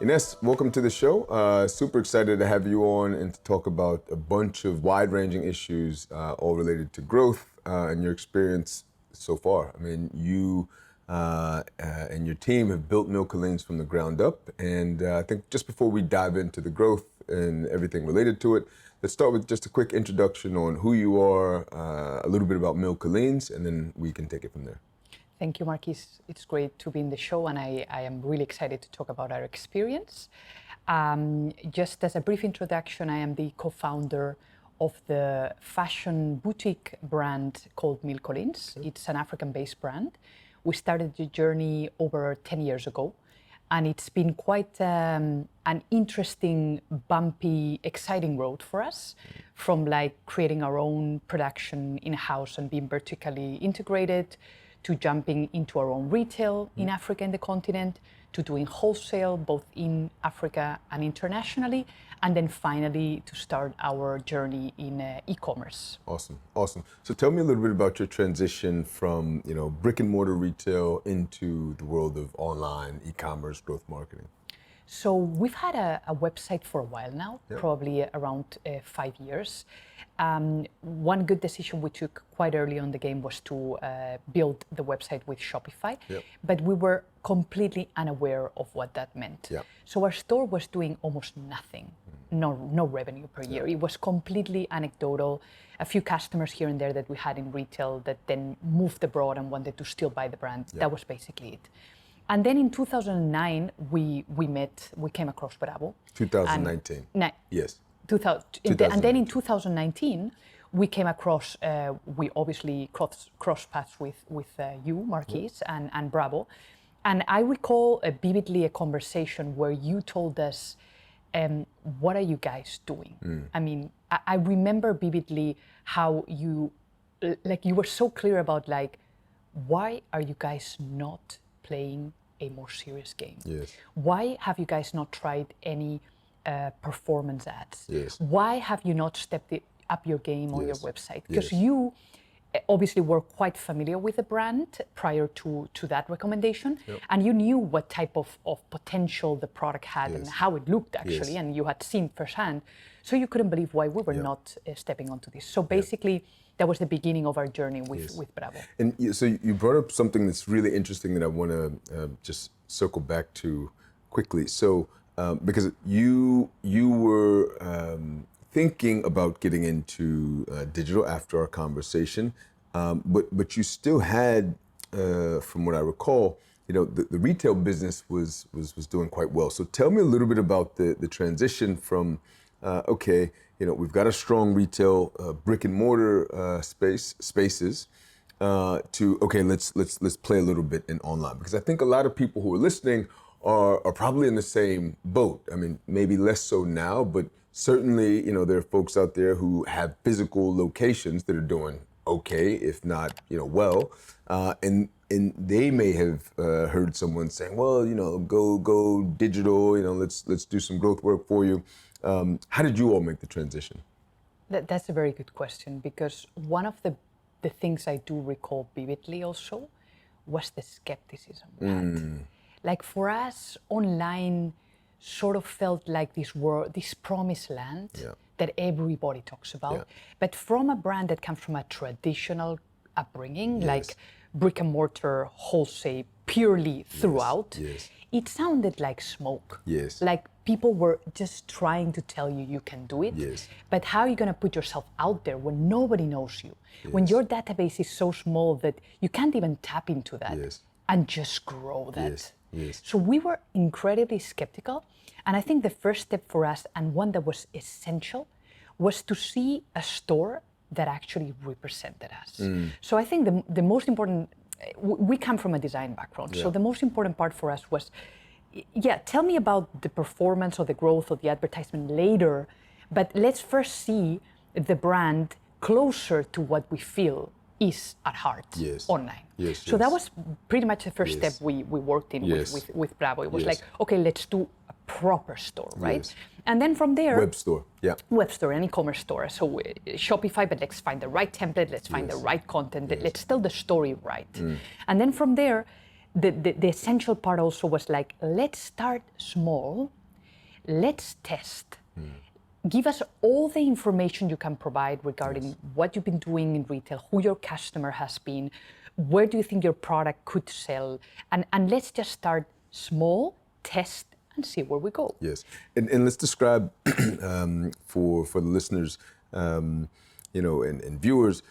Ines, welcome to the show. Super excited to have you on and to talk about a bunch of wide-ranging issues, all related to growth and your experience so far. I mean, you and your team have built Mille Collines from the ground up, and I think just before we dive into the growth and everything related to it, let's start with just a quick introduction on who you are, a little bit about Mille Collines, and then we can take it from there. Thank you, Marquis. It's great to be in the show, and I am really excited to talk about our experience. Just as a brief introduction, I am the co-founder of the fashion boutique brand called Mille Collines. Okay. It's an African-based brand. We started the journey over 10 years ago, and it's been quite an interesting, bumpy, exciting road for us, from like creating our own production in-house and being vertically integrated, to jumping into our own retail in Africa and the continent, to doing wholesale both in Africa and internationally, and then finally to start our journey in e-commerce. Awesome, awesome. So tell me a little bit about your transition from, brick and mortar retail into the world of online e-commerce growth marketing. So we've had a website for a while now, probably around 5 years. One good decision we took quite early on the game was to build the website with Shopify, but we were completely unaware of what that meant. So our store was doing almost nothing, no revenue per year. It was completely anecdotal. A few customers here and there that we had in retail that then moved abroad and wanted to still buy the brand. That was basically it. And then in 2009, we came across Bravo. 2019. Yes. 2000, and then in 2019, we came across, we obviously crossed paths with you, Marquis, and Bravo. And I recall vividly a conversation where you told us, what are you guys doing? I mean, I remember vividly how you were so clear about why are you guys not playing a more serious game? Yes. Why have you guys not tried any performance ads? Yes. Why have you not stepped up your game on your website? Because you obviously were quite familiar with the brand prior to that recommendation, and you knew what type of potential the product had and how it looked actually, and you had seen firsthand. So you couldn't believe why we were not stepping onto this. So basically, that was the beginning of our journey with Bravo. And so you brought up something that's really interesting that I want to just circle back to quickly. So because you were thinking about getting into digital after our conversation, but you still had, from what I recall, the retail business was doing quite well. So tell me a little bit about the transition from we've got a strong retail brick and mortar spaces to let's play a little bit in online, because I think a lot of people who are listening are probably in the same boat. I mean, maybe less so now, but certainly there are folks out there who have physical locations that are doing okay, if not well, and they may have heard someone saying, well, go digital, let's do some growth work for you. How did you all make the transition? That's a very good question, because one of the things I do recall vividly also was the skepticism we had. Like for us, online sort of felt like this promised land that everybody talks about. But from a brand that comes from a traditional upbringing, like brick and mortar, wholesale, purely throughout, it sounded like smoke. Like people were just trying to tell you you can do it. But how are you going to put yourself out there when nobody knows you? When your database is so small that you can't even tap into that and just grow that. So we were incredibly skeptical. And I think the first step for us, and one that was essential, was to see a store that actually represented us. So I think the most important, we come from a design background. So the most important part for us was, tell me about the performance or the growth or the advertisement later, but let's first see the brand closer to what we feel is at heart online. So that was pretty much the first step we worked in with Bravo. It was like, okay, let's do a proper store, right? And then from there, Web store, yeah. web store, an e-commerce store. So Shopify, but let's find the right template, let's find the right content, let's tell the story right. And then from there, the essential part also was like, let's start small, let's test. Give us all the information you can provide regarding what you've been doing in retail, who your customer has been, where do you think your product could sell, and let's just start small, test, and see where we go. Yes, and let's describe for the listeners, and viewers,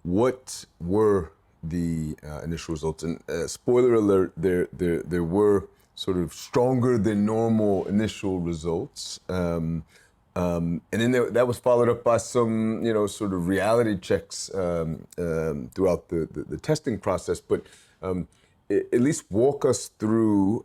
what were the initial results. And spoiler alert, there were sort of stronger than normal initial results. And then that was followed up by some, sort of reality checks throughout the testing process. But at least walk us through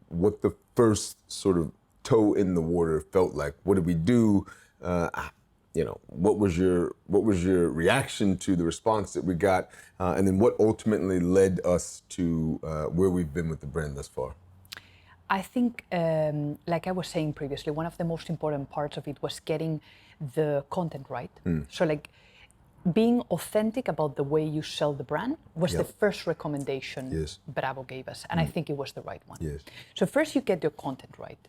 what the first sort of toe in the water felt like. What did we do? What was your reaction to the response that we got? And then what ultimately led us to where we've been with the brand thus far? I think, like I was saying previously, one of the most important parts of it was getting the content right. So like being authentic about the way you sell the brand was the first recommendation Bravo gave us. And I think it was the right one. Yes. So first you get your content right.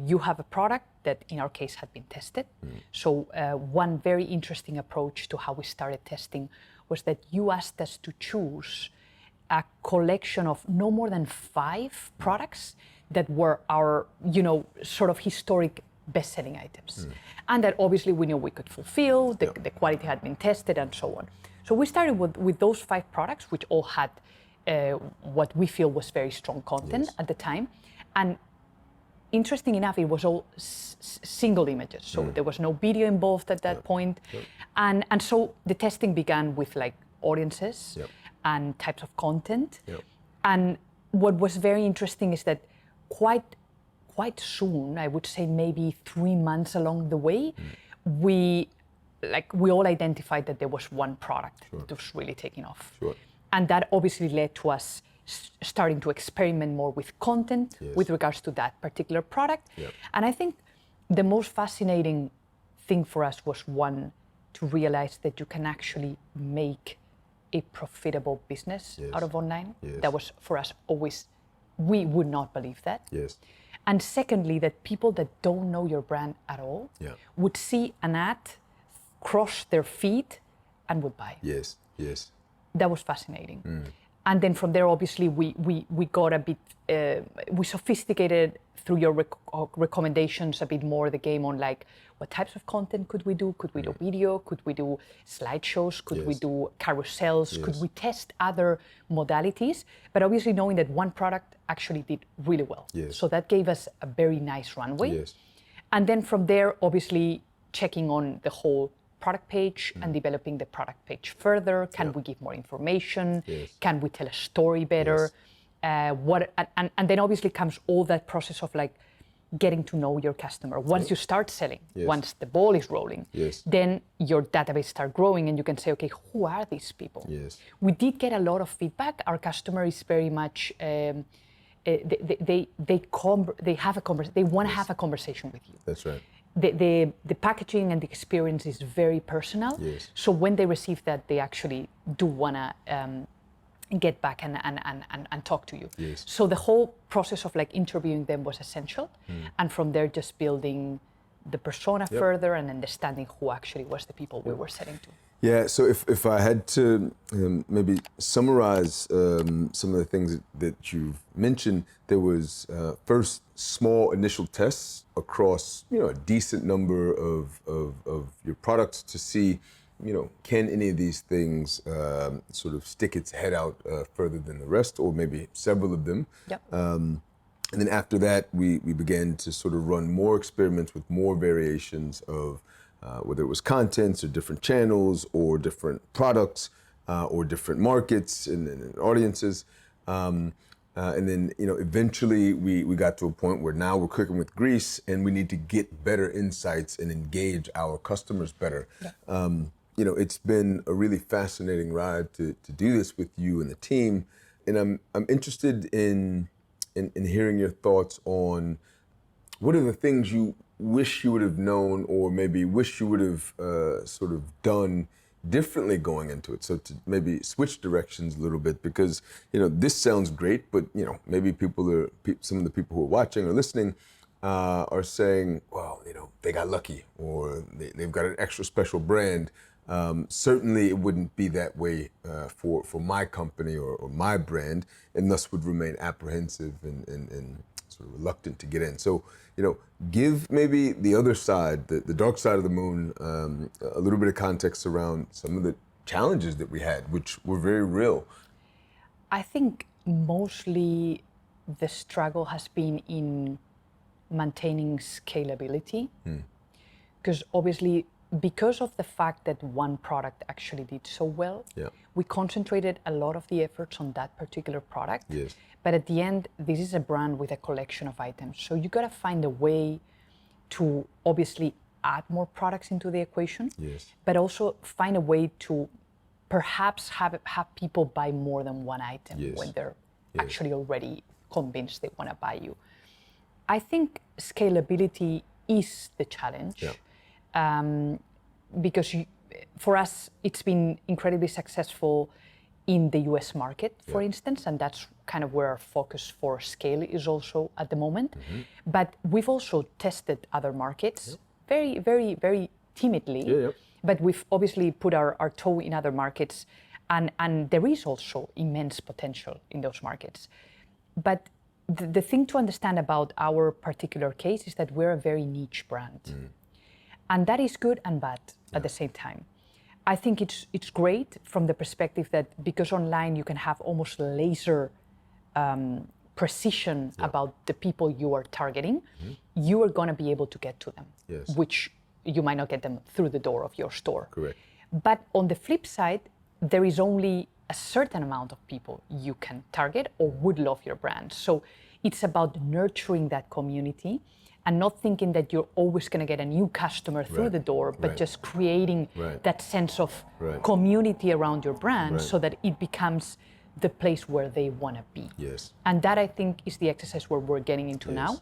You have a product that in our case had been tested. So one very interesting approach to how we started testing was that you asked us to choose a collection of no more than 5 products that were our, sort of historic best-selling items. And that obviously we knew we could fulfill, the quality had been tested and so on. So we started with those 5 products, which all had what we feel was very strong content at the time. And interesting enough, it was all single images. So there was no video involved at that point. And so the testing began with like audiences, and types of content. And what was very interesting is that quite soon, I would say maybe 3 months along the way, we all identified that there was one product that was really taking off. And that obviously led to us starting to experiment more with content with regards to that particular product. And I think the most fascinating thing for us was, one, to realize that you can actually make a profitable business out of online. That was for us always, we would not believe that. And secondly, that people that don't know your brand at all would see an ad, cross their feed, and would buy. That was fascinating. And then from there, obviously, we got a bit, we sophisticated through your recommendations a bit more the game on like, what types of content could we do? Could we do video? Could we do slideshows? Could we do carousels? Could we test other modalities? But obviously knowing that one product actually did really well. So that gave us a very nice runway. And then from there, obviously checking on the whole product page and developing the product page further. Can we give more information? Can we tell a story better? And then obviously comes all that process of like getting to know your customer. Once you start selling, once the ball is rolling, then your database start growing and you can say, okay, who are these people? We did get a lot of feedback. Our customer is very much, they want to have a conversation with you. That's right. The packaging and the experience is very personal. So when they receive that, they actually do want to get back and talk to you. So the whole process of like interviewing them was essential. And from there, just building the persona further and understanding who actually was the people we were selling to. Yeah, so if I had to maybe summarize some of the things that you've mentioned, there was first small initial tests across a decent number of your products to see, can any of these things sort of stick its head out further than the rest, or maybe several of them. And then after that, we began to sort of run more experiments with more variations of whether it was contents or different channels or different products or different markets and audiences. And then, eventually we got to a point where now we're cooking with grease and we need to get better insights and engage our customers better. It's been a really fascinating ride to do this with you and the team. And I'm interested in hearing your thoughts on what are the things you wish you would have known, or maybe wish you would have sort of done differently going into it? So to maybe switch directions a little bit, because this sounds great, but maybe some of the people who are watching or listening are saying, well, they got lucky, or they've got an extra special brand. Certainly it wouldn't be that way for my company or my brand, and thus would remain apprehensive and sort of reluctant to get in. So, give maybe the other side, the dark side of the moon, a little bit of context around some of the challenges that we had, which were very real. I think mostly the struggle has been in maintaining scalability, because obviously, because of the fact that one product actually did so well, we concentrated a lot of the efforts on that particular product. Yes. But at the end, this is a brand with a collection of items. So you gotta find a way to obviously add more products into the equation, but also find a way to perhaps have people buy more than one item when they're actually already convinced they wanna buy you. I think scalability is the challenge. Because for us, it's been incredibly successful in the US market, for instance, and that's kind of where our focus for scale is also at the moment. But we've also tested other markets very, very, very timidly, but we've obviously put our toe in other markets, and there is also immense potential in those markets. But the thing to understand about our particular case is that we're a very niche brand. And that is good and bad at the same time. I think it's great from the perspective that because online you can have almost laser precision about the people you are targeting, you are going to be able to get to them, which you might not get them through the door of your store. Correct. But on the flip side, there is only a certain amount of people you can target or would love your brand. So it's about nurturing that community and not thinking that you're always going to get a new customer through the door, but just creating that sense of community around your brand so that it becomes the place where they want to be. And that, I think, is the exercise where we're getting into now.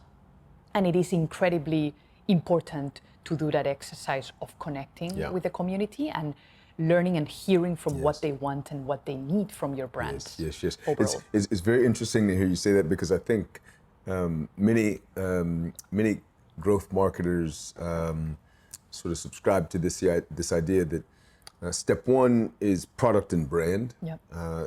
And it is incredibly important to do that exercise of connecting with the community and learning and hearing from what they want and what they need from your brand. It's very interesting to hear you say that, because I think many growth marketers sort of subscribe to this idea that step one is product and brand.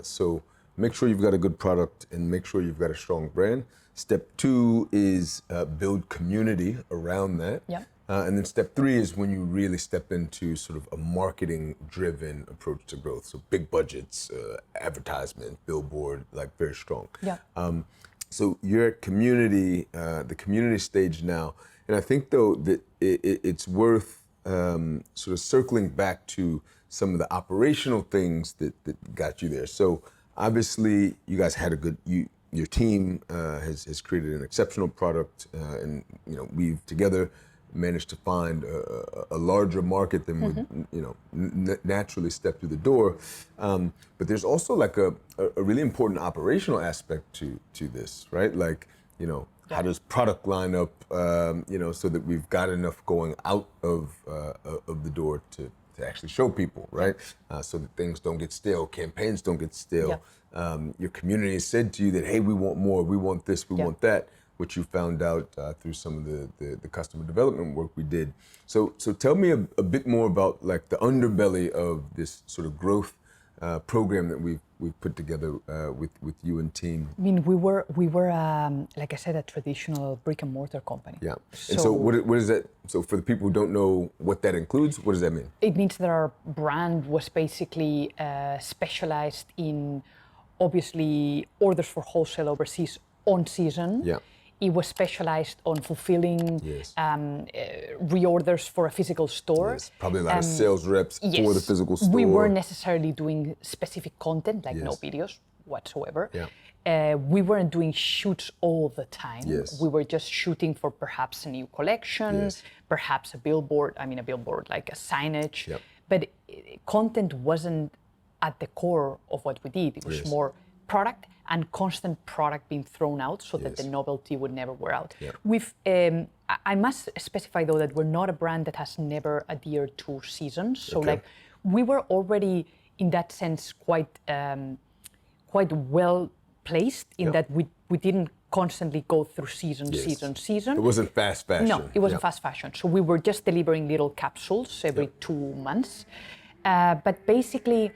So make sure you've got a good product and make sure you've got a strong brand. Step two is build community around that. And then step three is when you really step into sort of a marketing-driven approach to growth. So big budgets, advertisement, billboard, like very strong. So you're at community, the community stage now. And I think, though, that it's worth sort of circling back to some of the operational things that got you there. So obviously, you guys had your team has created an exceptional product, and we've together managed to find a larger market than would naturally step through the door. But there's also like a really important operational aspect to this, right? Like, how does product line up, so that we've got enough going out of the door to actually show people, right? So that things don't get stale, campaigns don't get stale. Your community has said to you that, hey, we want more, we want this, we want that, which you found out through some of the customer development work we did. So tell me a bit more about like the underbelly of this sort of growth program that we've put together with you and team. I mean, we were like I said, a traditional brick and mortar company. And so what is that? So for the people who don't know what that includes, what does that mean? It means that our brand was basically specialized in, obviously, orders for wholesale overseas on season. It was specialized on fulfilling reorders for a physical store. Probably a lot of sales reps for the physical store. We weren't necessarily doing specific content, like no videos whatsoever. We weren't doing shoots all the time. We were just shooting for perhaps a new collection, perhaps a billboard like a signage. But content wasn't at the core of what we did. It was more product and constant product being thrown out so that the novelty would never wear out. We've I must specify though that we're not a brand that has never adhered to seasons. So Okay. like we were already in that sense quite well placed in that we didn't constantly go through season. It wasn't fast fashion. No, it wasn't fast fashion. So we were just delivering little capsules every 2 months. But basically,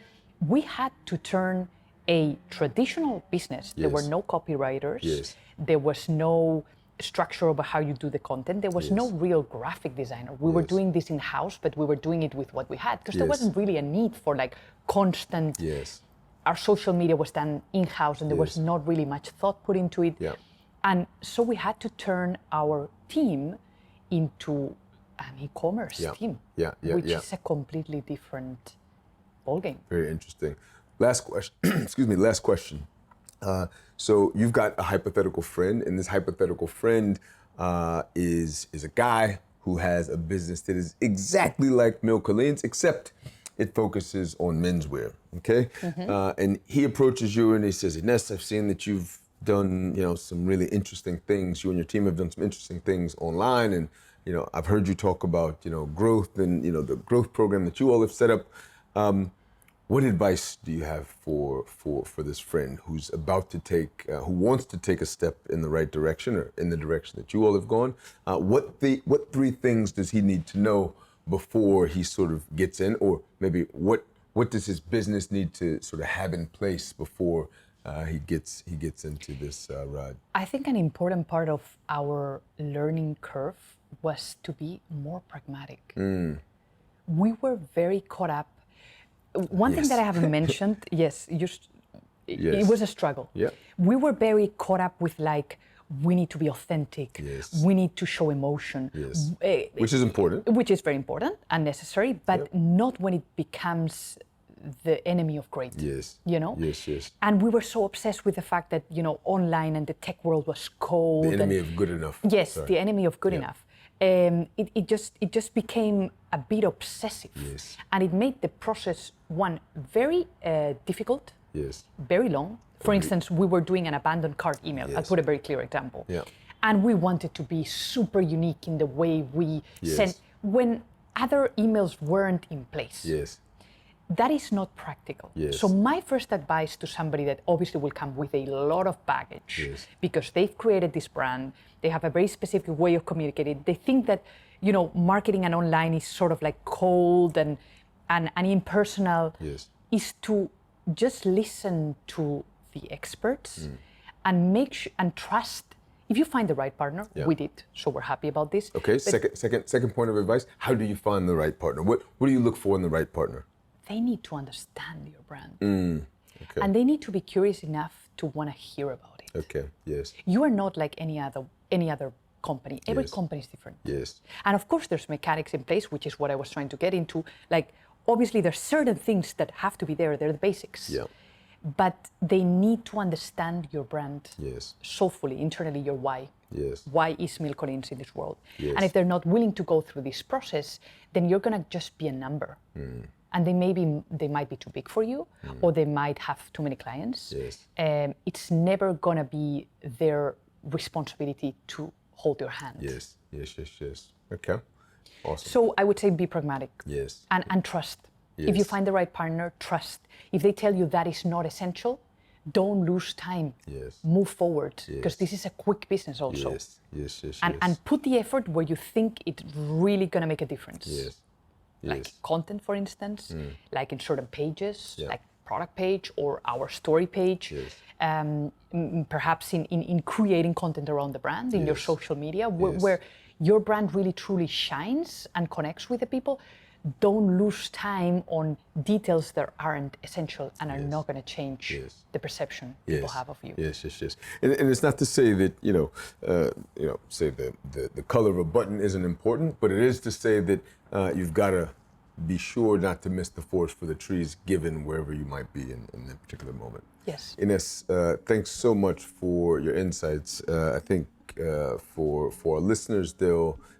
we had to turn a traditional business. There were no copywriters. There was no structure over how you do the content. There was no real graphic designer. We were doing this in-house, but we were doing it with what we had because there wasn't really a need for like constant. Our social media was done in-house and there was not really much thought put into it. And so we had to turn our team into an e-commerce team, which is a completely different ballgame. Very interesting. Last question. Excuse me. Last question. So you've got a hypothetical friend, and this hypothetical friend is a guy who has a business that is exactly like Mille Collines, except it focuses on menswear. Okay, and he approaches you and he says, "Ines, I've seen that you've done, some really interesting things. You and your team have done some interesting things online, and I've heard you talk about, growth and the growth program that you all have set up. What advice do you have for this friend who's about to take, who wants to take a step in the right direction or in the direction that you all have gone? What 3 things does he need to know before he sort of gets in, or maybe what does his business need to sort of have in place before he gets into this ride?" I think an important part of our learning curve was to be more pragmatic. We were very caught up. One thing that I haven't mentioned, it was a struggle. We were very caught up with like, we need to be authentic. We need to show emotion. Which is important. Which is very important and necessary, but not when it becomes the enemy of great. And we were so obsessed with the fact that, online and the tech world was cold. The enemy of good enough. Yes, the enemy of good enough. It just became a bit obsessive. And it made the process, one, very difficult, very long. For instance, we were doing an abandoned cart email. I'll put a very clear example. And we wanted to be super unique in the way we sent when other emails weren't in place. That is not practical. So my first advice to somebody that obviously will come with a lot of baggage because they've created this brand, they have a very specific way of communicating. They think that, marketing and online is sort of like cold and impersonal, is to just listen to the experts and and trust. If you find the right partner, we did, so we're happy about this. Okay, second point of advice, how do you find the right partner? What do you look for in the right partner? They need to understand your brand. And they need to be curious enough to want to hear about it. Okay, You are not like any other company. Every company is different. And of course there's mechanics in place, which is what I was trying to get into. Like, obviously there's certain things that have to be there. They're the basics. But they need to understand your brand so fully, internally, your why. Why is Mille Collines in this world? And if they're not willing to go through this process, then you're going to just be a number. And they might be too big for you, or they might have too many clients. It's never going to be their responsibility to hold your hand. Okay, awesome. So I would say be pragmatic. And trust. If you find the right partner, trust. If they tell you that is not essential, don't lose time. Move forward, because this is a quick business also. And put the effort where you think it's really going to make a difference. Like content, for instance, like in certain pages, like product page or our story page. Perhaps in creating content around the brand, in your social media, where your brand really truly shines and connects with the people. Don't lose time on details that aren't essential and are not going to change the perception people have of you. And it's not to say that say the color of a button isn't important, but it is to say that you've got to be sure not to miss the forest for the trees, given wherever you might be in that particular moment. Ines, thanks so much for your insights. I think for our listeners,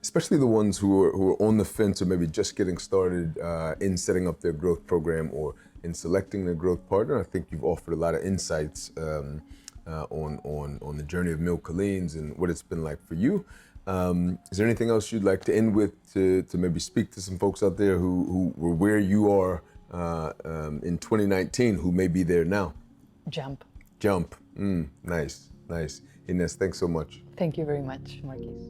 especially the ones who are on the fence or maybe just getting started in setting up their growth program or in selecting their growth partner, I think you've offered a lot of insights on the journey of Mille Collines and what it's been like for you. Is there anything else you'd like to end with to maybe speak to some folks out there who were where you are in 2019 who may be there now? Jump. Jump. Nice, nice. Ines, thanks so much. Thank you very much, Marquis.